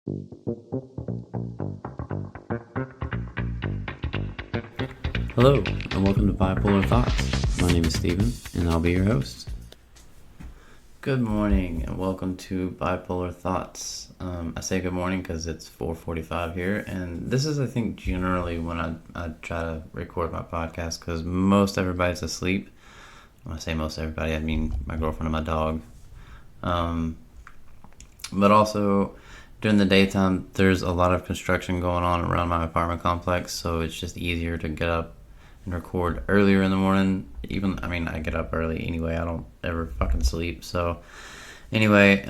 Hello, and welcome to Bipolar Thoughts. My name is Steven, and I'll be your host. Good morning, and welcome to Bipolar Thoughts. I say good morning because it's 4:45 here, and this is, I think, generally when I try to record my podcast because most everybody's asleep. When I say most everybody, I mean my girlfriend and my dog. But also, during the daytime, there's a lot of construction going on around my apartment complex, so it's just easier to get up and record earlier in the morning. I get up early anyway. I don't ever fucking sleep. So anyway,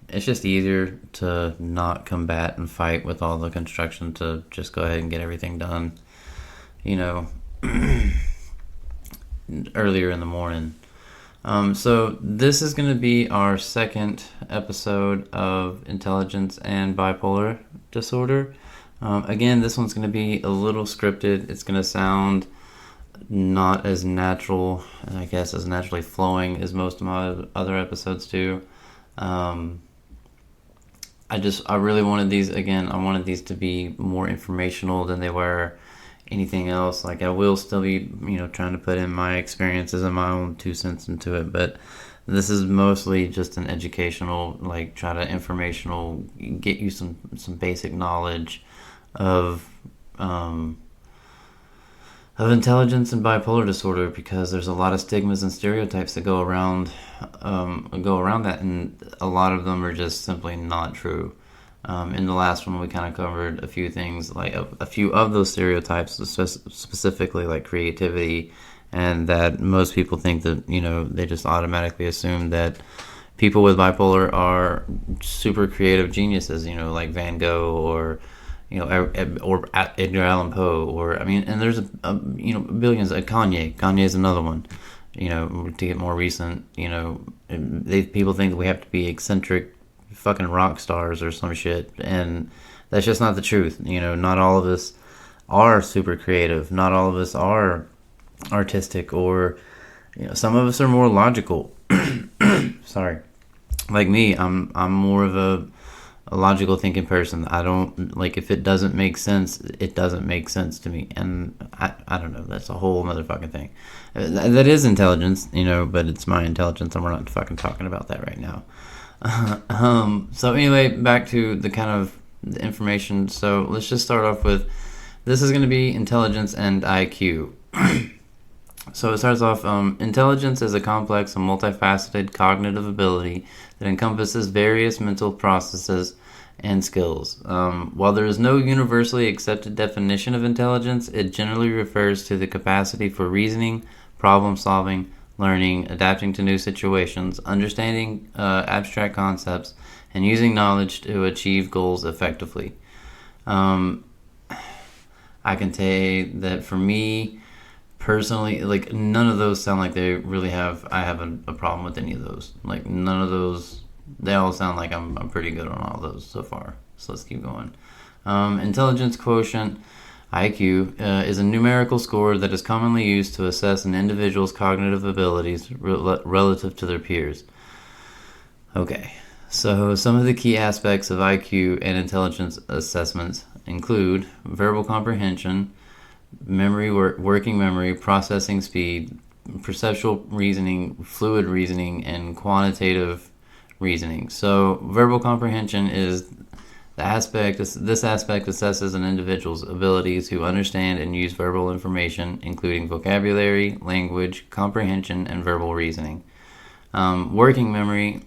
it's just easier to not combat and fight with all the construction, to just go ahead and get everything done, earlier in the morning. So this is going to be our second episode of Intelligence and Bipolar Disorder. Again, this one's going to be a little scripted. It's going to sound not as natural, and I guess as naturally flowing as most of my other episodes do. I really wanted these, I wanted these to be more informational than they were anything else. Like, I will still be, trying to put in my experiences and my own 2 cents into it, but this is mostly just an educational, informational, get you some basic knowledge of intelligence and bipolar disorder, because there's a lot of stigmas and stereotypes that go around that, and a lot of them are just simply not true. In the last one, we kind of covered a few things, like a few of those stereotypes, specifically like creativity, and that most people think that, they just automatically assume that people with bipolar are super creative geniuses, like Van Gogh or Edgar Allan Poe, and there's billions. Kanye is another one. To get more recent, people think that we have to be eccentric fucking rock stars or some shit, and that's just not the truth. Not all of us are super creative. Not all of us are artistic, or some of us are more logical. Sorry, like me, I'm more of a logical thinking person. I don't, like, if it doesn't make sense, it doesn't make sense to me, and I don't know, that's a whole other fucking thing. That is intelligence, but it's my intelligence, and we're not fucking talking about that right now. So anyway, back to the kind of the information. So let's just start off with, this is going to be intelligence and IQ. So it starts off, intelligence is a complex and multifaceted cognitive ability that encompasses various mental processes and skills. While there is no universally accepted definition of intelligence, it generally refers to the capacity for reasoning, problem solving, learning, adapting to new situations, understanding abstract concepts, and using knowledge to achieve goals effectively. I can say that for me personally, like, none of those sound like they really have, I have a problem with any of those. Like, none of those, they all sound like I'm pretty good on all those so far. So let's keep going. Intelligence quotient, IQ, is a numerical score that is commonly used to assess an individual's cognitive abilities relative to their peers. Okay, so some of the key aspects of IQ and intelligence assessments include verbal comprehension, memory, working memory, processing speed, perceptual reasoning, fluid reasoning, and quantitative reasoning. So verbal comprehension is this aspect assesses an individual's ability to understand and use verbal information, including vocabulary, language, comprehension, and verbal reasoning. Working memory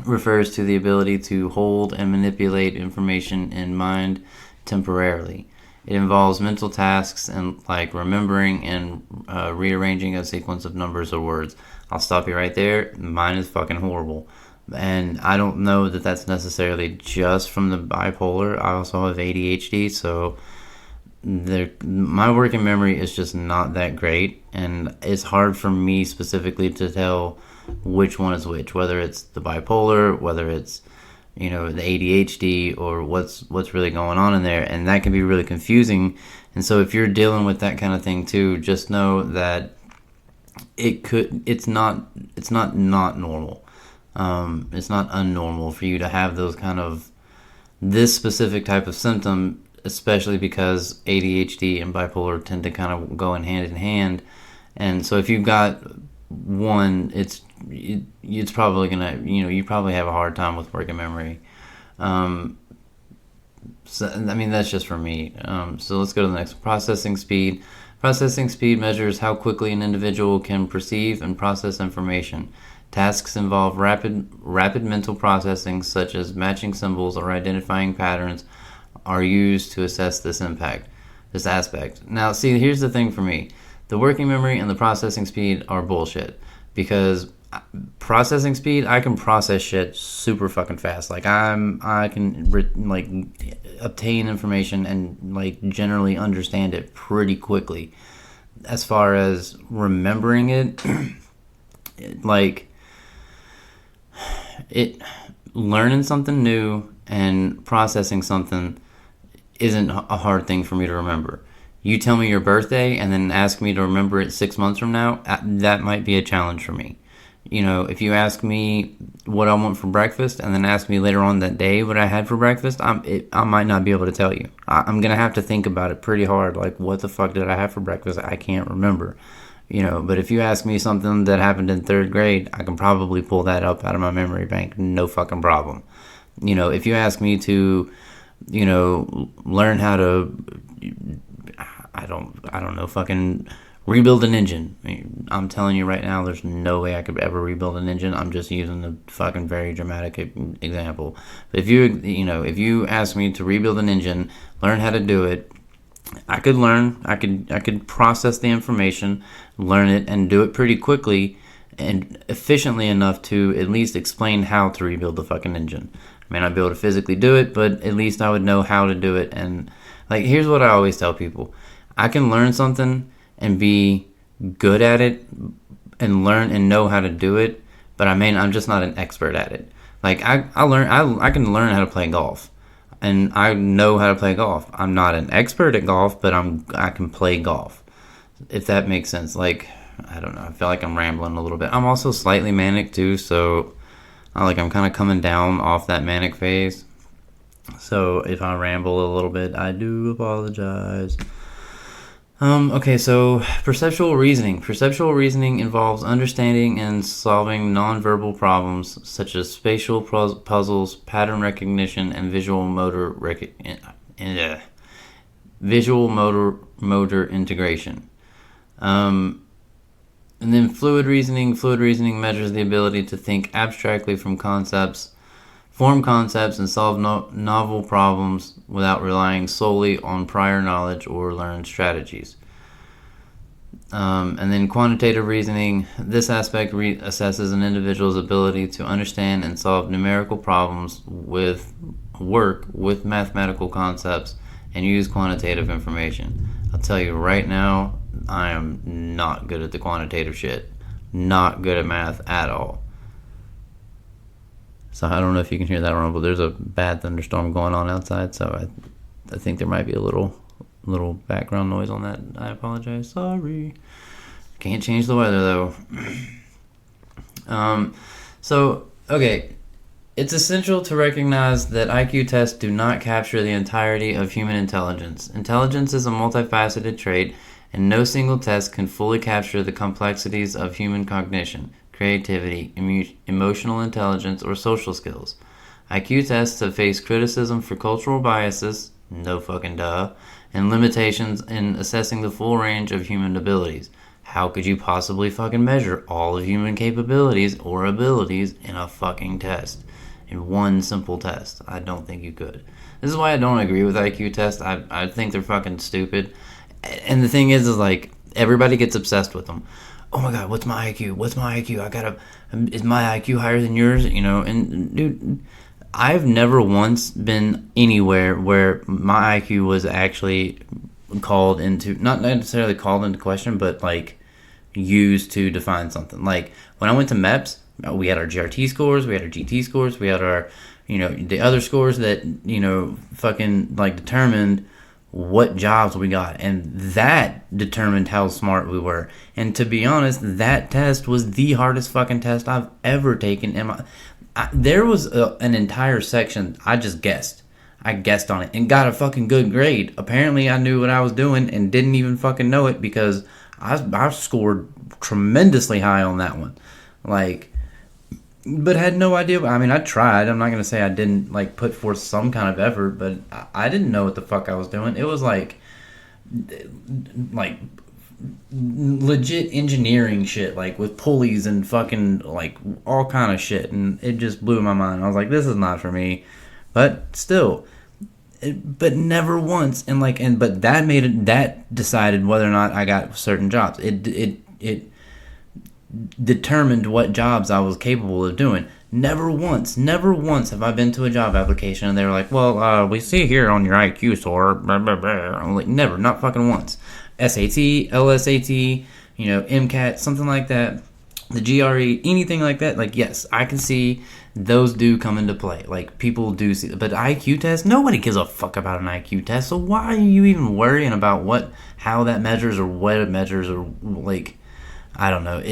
refers to the ability to hold and manipulate information in mind temporarily. It involves mental tasks and like remembering and rearranging a sequence of numbers or words. I'll stop you right there. Mine is fucking horrible. And I don't know that that's necessarily just from the bipolar. I also have ADHD, so my working memory is just not that great, and it's hard for me specifically to tell which one is which, whether it's the bipolar, whether it's the ADHD, or what's really going on in there, and that can be really confusing. And so if you're dealing with that kind of thing too, just know that it's not normal. It's not unnormal for you to have those kind of this specific type of symptom, especially because ADHD and bipolar tend to kind of go in hand. And so if you've got one, it's probably gonna, you probably have a hard time with working memory. So, I mean, that's just for me. So let's go to the next. Processing speed. Processing speed measures how quickly an individual can perceive and process information. Tasks involve rapid mental processing, such as matching symbols or identifying patterns, are used to assess this aspect. Now, see, here's the thing for me. The working memory and the processing speed are bullshit. Because processing speed, I can process shit super fucking fast. Like, I can obtain information and like generally understand it pretty quickly. As far as remembering it, learning something new and processing something isn't a hard thing for me to remember. You tell me your birthday and then ask me to remember it 6 months from now, that might be a challenge for me. If you ask me what I want for breakfast and then ask me later on that day what I had for breakfast, I might not be able to tell you. I'm going to have to think about it pretty hard. Like, what the fuck did I have for breakfast? I can't remember. But if you ask me something that happened in 3rd grade, I can probably pull that up out of my memory bank. No fucking problem. If you ask me to, learn how to, I don't know, fucking rebuild an engine. I mean, I'm telling you right now, there's no way I could ever rebuild an engine. I'm just using the fucking very dramatic example. But if you ask me to rebuild an engine, learn how to do it, I could process the information, learn it, and do it pretty quickly and efficiently enough to at least explain how to rebuild the fucking engine. I may not be able to physically do it, but at least I would know how to do it. And here's what I always tell people. I can learn something and be good at it and learn and know how to do it, but I'm just not an expert at it. Like, I can learn how to play golf, and I know how to play golf. I'm not an expert at golf, but I can play golf, if that makes sense. Like, I don't know, I feel like I'm rambling a little bit. I'm also slightly manic too, so I'm kind of coming down off that manic phase. So if I ramble a little bit, I do apologize. Okay, so perceptual reasoning. Perceptual reasoning involves understanding and solving nonverbal problems such as spatial puzzles, pattern recognition, and visual motor integration. And then fluid reasoning. Fluid reasoning measures the ability to think abstractly from concepts, form concepts, and solve novel problems without relying solely on prior knowledge or learned strategies. And then quantitative reasoning. This aspect assesses an individual's ability to understand and solve numerical problems with mathematical concepts and use quantitative information. I'll tell you right now, I am not good at the quantitative shit. Not good at math at all. So I don't know if you can hear that rumble. There's a bad thunderstorm going on outside, so I think there might be a little background noise on that. I apologize. Sorry. Can't change the weather though. Okay. It's essential to recognize that IQ tests do not capture the entirety of human intelligence. Intelligence is a multifaceted trait, and no single test can fully capture the complexities of human cognition, creativity, emotional intelligence, or social skills. IQ tests have faced criticism for cultural biases, no fucking duh, and limitations in assessing the full range of human abilities. How could you possibly fucking measure all of human capabilities or abilities in a fucking test? In one simple test? I don't think you could. This is why I don't agree with IQ tests. I think they're fucking stupid. And the thing is like, everybody gets obsessed with them. Oh my god, what's my IQ? What's my IQ? Is my IQ higher than yours? And dude, I've never once been anywhere where my IQ was actually called into, not necessarily called into question, but used to define something. Like when I went to MEPS, we had our GRT scores, we had our GT scores, we had our, the other scores that, fucking determined what jobs we got, and that determined how smart we were. And to be honest, that test was the hardest fucking test I've ever taken in my. There was an entire section I just guessed. I guessed on it and got a fucking good grade. Apparently, I knew what I was doing and didn't even fucking know it because I scored tremendously high on that one. Like, but had no idea. I mean, I tried. I'm not going to say I didn't, like, put forth some kind of effort, but I didn't know what the fuck I was doing. It was like legit engineering shit, like with pulleys and fucking like all kind of shit, and it just blew my mind. I was like, this is not for me, but still, but never once, but that decided whether or not I got certain jobs. It determined what jobs I was capable of doing. Never once have I been to a job application and they were like, well, we see here on your IQ score, blah, blah, blah. I'm like, never, not fucking once. SAT, LSAT, MCAT, something like that, the GRE, anything like that. Like, yes, I can see those do come into play. Like, people do see, but IQ test, nobody gives a fuck about an IQ test. So why are you even worrying about how that measures or what it measures or like, I don't know.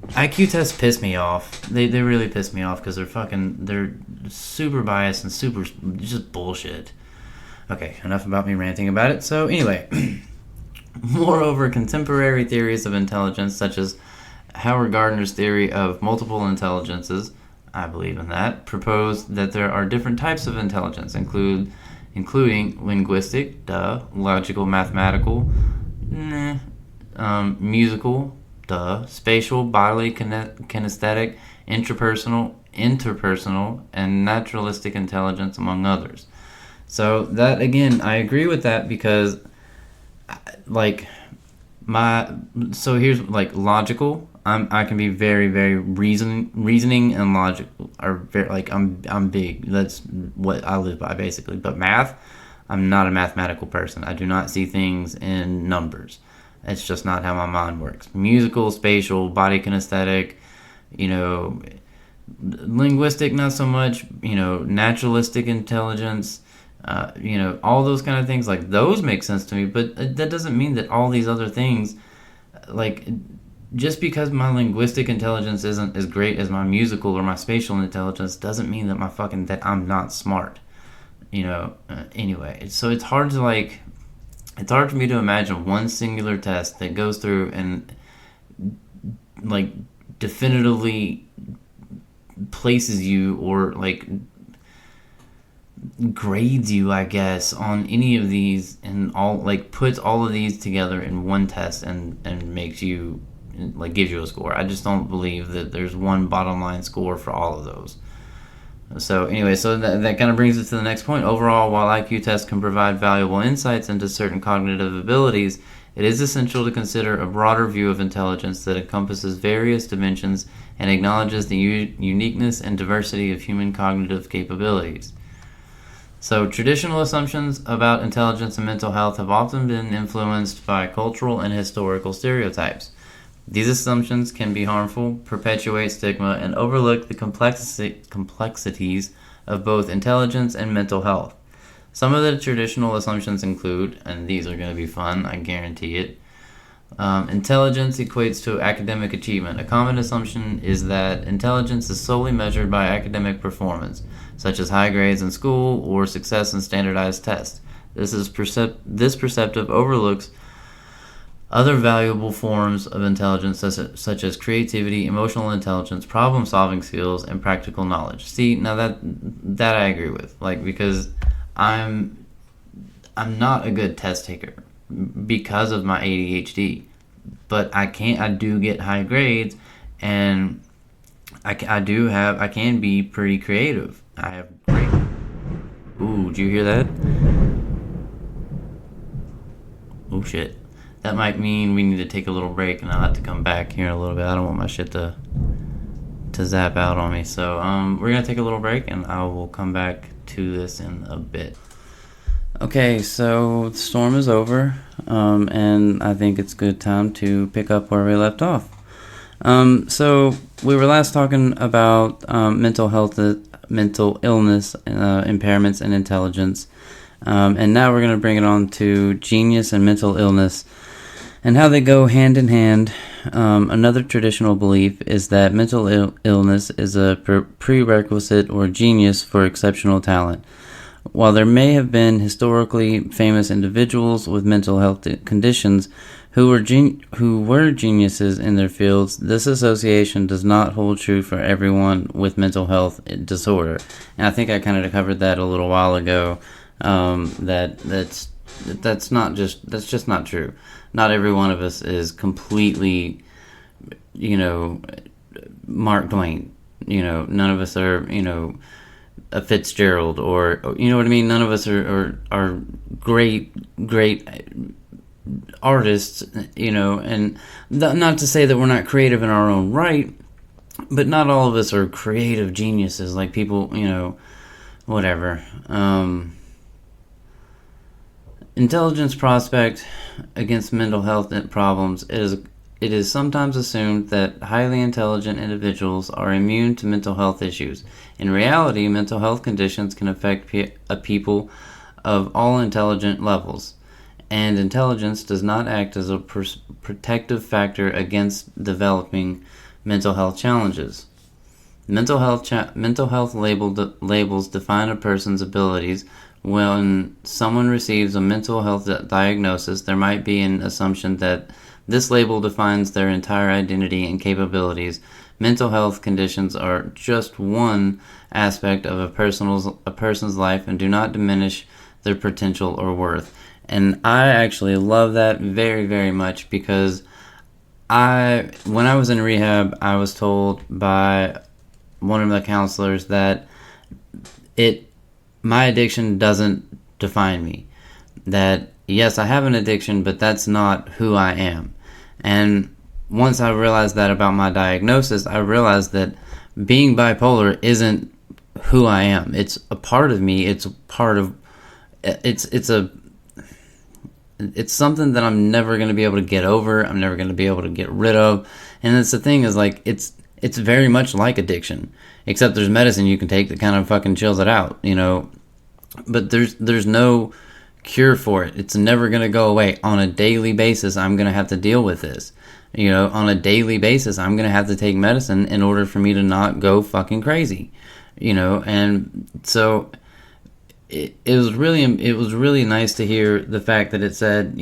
IQ tests piss me off. They really piss me off because they're super biased and super just bullshit. Okay, enough about me ranting about it. So anyway, moreover, contemporary theories of intelligence, such as Howard Gardner's theory of multiple intelligences, I believe in that, propose that there are different types of intelligence, including linguistic, logical, mathematical, musical, spatial, bodily, kinesthetic, interpersonal, and naturalistic intelligence, among others. So that, again, I agree with that because, so here's, logical. I can be very, very reasoning and logical are very, I'm big. That's what I live by, basically. But math, I'm not a mathematical person. I do not see things in numbers. It's just not how my mind works. Musical, spatial, body kinesthetic, linguistic, not so much, naturalistic intelligence, all those kind of things, like, those make sense to me, but that doesn't mean that all these other things, like, just because my linguistic intelligence isn't as great as my musical or my spatial intelligence doesn't mean that I'm not smart, anyway. So it's hard for me to imagine one singular test that goes through and, definitively places you or, grades you, I guess, on any of these and all, puts all of these together in one test and makes you, gives you a score. I just don't believe that there's one bottom line score for all of those. So anyway, that kind of brings us to the next point. Overall, while IQ tests can provide valuable insights into certain cognitive abilities, it is essential to consider a broader view of intelligence that encompasses various dimensions and acknowledges the uniqueness and diversity of human cognitive capabilities. So traditional assumptions about intelligence and mental health have often been influenced by cultural and historical stereotypes. These assumptions can be harmful, perpetuate stigma, and overlook the complexities of both intelligence and mental health. Some of the traditional assumptions include, and these are going to be fun, I guarantee it, intelligence equates to academic achievement. A common assumption is that intelligence is solely measured by academic performance, such as high grades in school or success in standardized tests. This perceptive overlooks other valuable forms of intelligence such as creativity, emotional intelligence, problem-solving skills, and practical knowledge. See, now that I agree with, because I'm not a good test taker because of my ADHD, but I do get high grades, and I can be pretty creative. I have great. Ooh, did you hear that? Oh shit. That might mean we need to take a little break, and I'll have to come back here in a little bit. I don't want my shit to zap out on me. So we're going to take a little break, and I will come back to this in a bit. Okay, so the storm is over, and I think it's a good time to pick up where we left off. So we were last talking about mental illness, impairments, and intelligence. And now we're going to bring it on to genius and mental illness and how they go hand in hand. Another traditional belief is that mental illness is a prerequisite or genius for exceptional talent. While there may have been historically famous individuals with mental health conditions who were geniuses in their fields, this association does not hold true for everyone with mental health disorder. And I think I kind of covered that a little while ago. That's just not true. Not every one of us is completely, Mark Twain. None of us are, a Fitzgerald or you know what I mean. None of us are great artists, and not to say that we're not creative in our own right, but not all of us are creative geniuses like people, whatever. Intelligence prospect against mental health problems. It is sometimes assumed that highly intelligent individuals are immune to mental health issues. In reality, mental health conditions can affect people of all intelligent levels, and intelligence does not act as a protective factor against developing mental health challenges. Mental health labels define a person's abilities. When someone receives a mental health diagnosis, there might be an assumption that this label defines their entire identity and capabilities. Mental health conditions are just one aspect of a person's life and do not diminish their potential or worth. And I actually love that very, very much, because when I was in rehab, I was told by one of the counselors that my addiction doesn't define me. That yes, I have an addiction, but that's not who I am. And once I realized that about my diagnosis, I realized that being bipolar isn't who I am. It's a part of me. It's something that I'm never going to be able to get over. I'm never going to be able to get rid of. And that's the thing, is like it's very much like addiction, except there's medicine you can take that kind of fucking chills it out, But there's no cure for it. It's never going to go away. On a daily basis, I'm going to have to deal with this. On a daily basis, I'm going to have to take medicine in order for me to not go fucking crazy. And so it was really nice to hear the fact that it said,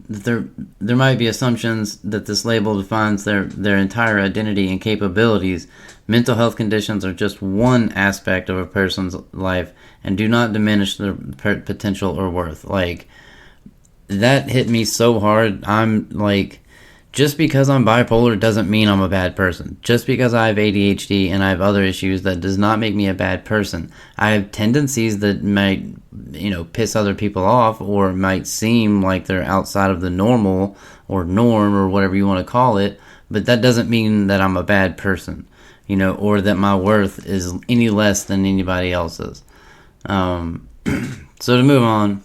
that there might be assumptions that this label defines their entire identity and capabilities. Mental health conditions are just one aspect of a person's life and do not diminish their potential or worth. Like, that hit me so hard. I'm like, just because I'm bipolar doesn't mean I'm a bad person. Just because I have ADHD and I have other issues, that does not make me a bad person. I have tendencies that might, piss other people off, or might seem like they're outside of the normal or norm or whatever you want to call it, but that doesn't mean that I'm a bad person, or that my worth is any less than anybody else's. So to move on,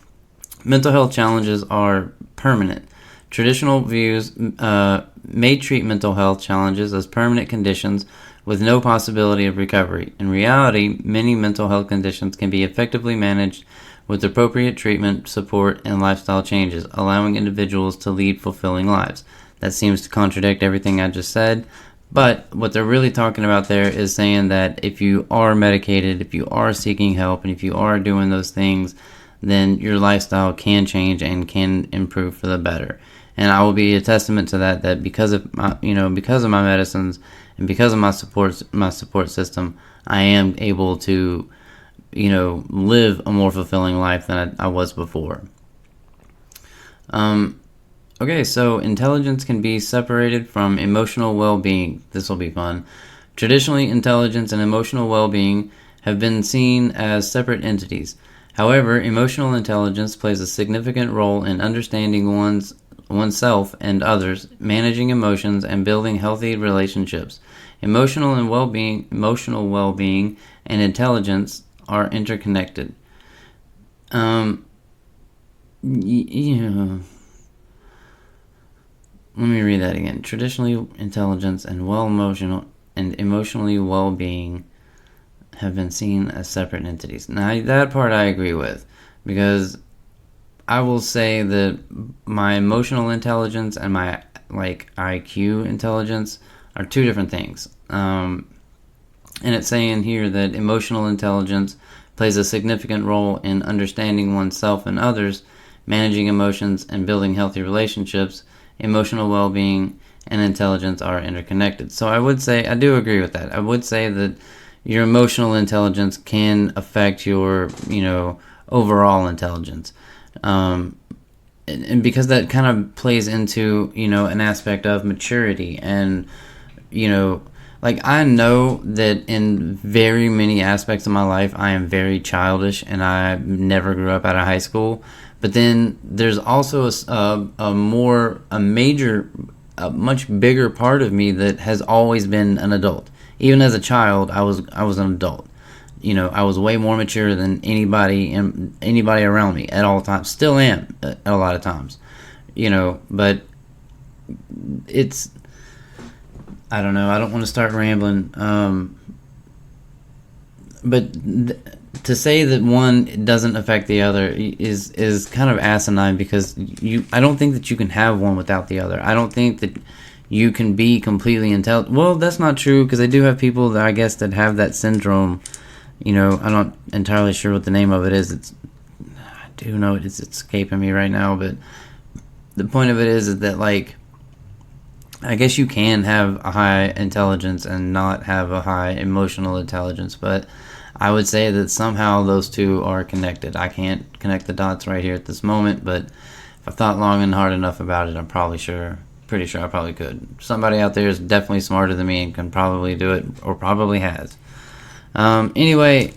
mental health challenges are permanent. Traditional views may treat mental health challenges as permanent conditions with no possibility of recovery. In reality, many mental health conditions can be effectively managed with appropriate treatment, support, and lifestyle changes, allowing individuals to lead fulfilling lives. That seems to contradict everything I just said, but what they're really talking about there is saying that if you are medicated, if you are seeking help, and if you are doing those things, then your lifestyle can change and can improve for the better. And I will be a testament to that because of my medicines and because of my support system, I am able to, live a more fulfilling life than I was before. Okay, so intelligence can be separated from emotional well-being. This will be fun. Traditionally, intelligence and emotional well-being have been seen as separate entities. However, emotional intelligence plays a significant role in understanding oneself and others, managing emotions, and building healthy relationships. Emotional well-being and intelligence are interconnected. Let me read that again. Traditionally, intelligence and emotionally well-being have been seen as separate entities. Now, that part I agree with, because I will say that my emotional intelligence and my IQ intelligence are two different things. And it's saying here that emotional intelligence plays a significant role in understanding oneself and others, managing emotions, and building healthy relationships. Emotional well-being and intelligence are interconnected. So I would say, I do agree with that. I would say that your emotional intelligence can affect your, overall intelligence. And because that kind of plays into, an aspect of maturity. And, I know that in very many aspects of my life, I am very childish and I never grew up out of high school. But then there's also a much bigger part of me that has always been an adult. Even as a child, I was an adult. I was way more mature than anybody around me at all times. Still am at a lot of times. But it's, I don't know. I don't want to start rambling. To say that one doesn't affect the other is kind of asinine, because I don't think that you can have one without the other. I don't think that you can be completely intelligent. Well, that's not true, because I do have people that I guess that have that syndrome. I'm not entirely sure what the name of it is. I do know it's escaping me right now, but the point of it is that, I guess you can have a high intelligence and not have a high emotional intelligence, but I would say that somehow those two are connected. I can't connect the dots right here at this moment, but if I thought long and hard enough about it, I'm pretty sure I probably could. Somebody out there is definitely smarter than me and can probably do it, or probably has. Anyway,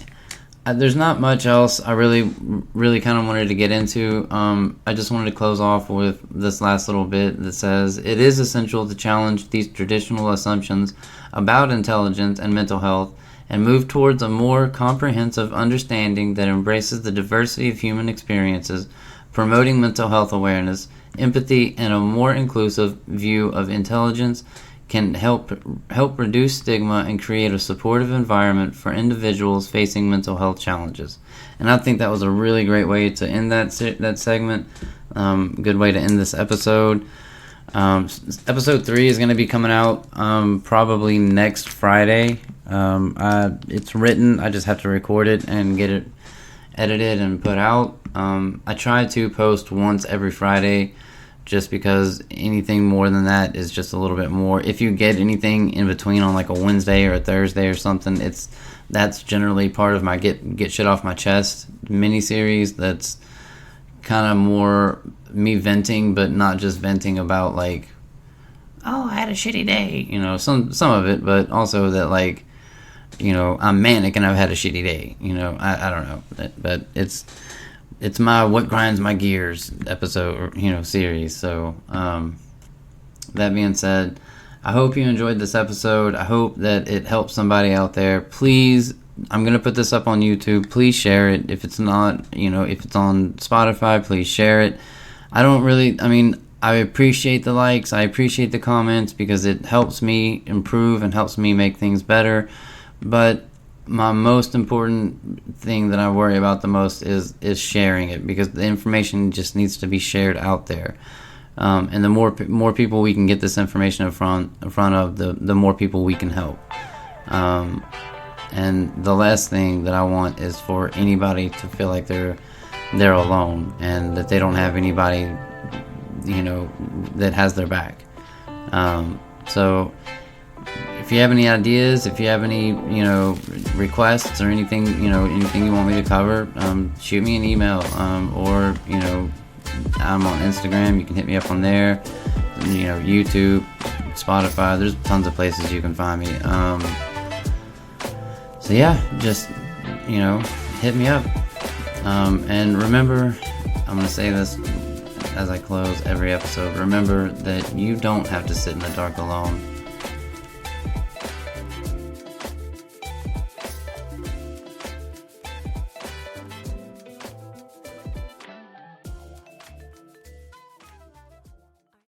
there's not much else I really kind of wanted to get into. I just wanted to close off with this last little bit that says, it is essential to challenge these traditional assumptions about intelligence and mental health and move towards a more comprehensive understanding that embraces the diversity of human experiences, promoting mental health awareness, empathy, and a more inclusive view of intelligence can help reduce stigma and create a supportive environment for individuals facing mental health challenges. And I think that was a really great way to end that segment. Good way to end this episode. Episode 3 is going to be coming out probably next Friday. It's written. I just have to record it and get it edited and put out. I try to post once every Friday, just because anything more than that is just a little bit more. If you get anything in between on a Wednesday or a Thursday or something, that's generally part of my get shit off my chest mini-series. That's kind of more me venting, but not just venting about oh, I had a shitty day, some of it, but also that I'm manic and I've had a shitty day, I don't know, but it's my what grinds my gears episode or series. So that being said, I hope you enjoyed this episode. I hope that it helps somebody out there. Please, I'm gonna put this up on YouTube. Please share it. If it's not, if it's on Spotify, please share it. I appreciate the likes, I appreciate the comments, because it helps me improve and helps me make things better. But my most important thing that I worry about the most is sharing it, because the information just needs to be shared out there. And the more people we can get this information in front of, the more people we can help. And the last thing that I want is for anybody to feel like they're alone and that they don't have anybody, that has their back. So if you have any ideas, if you have any, requests or anything, anything you want me to cover, shoot me an email, or, I'm on Instagram. You can hit me up on there, YouTube, Spotify. There's tons of places you can find me. So yeah, just, hit me up. And remember, I'm going to say this as I close every episode. Remember that you don't have to sit in the dark alone.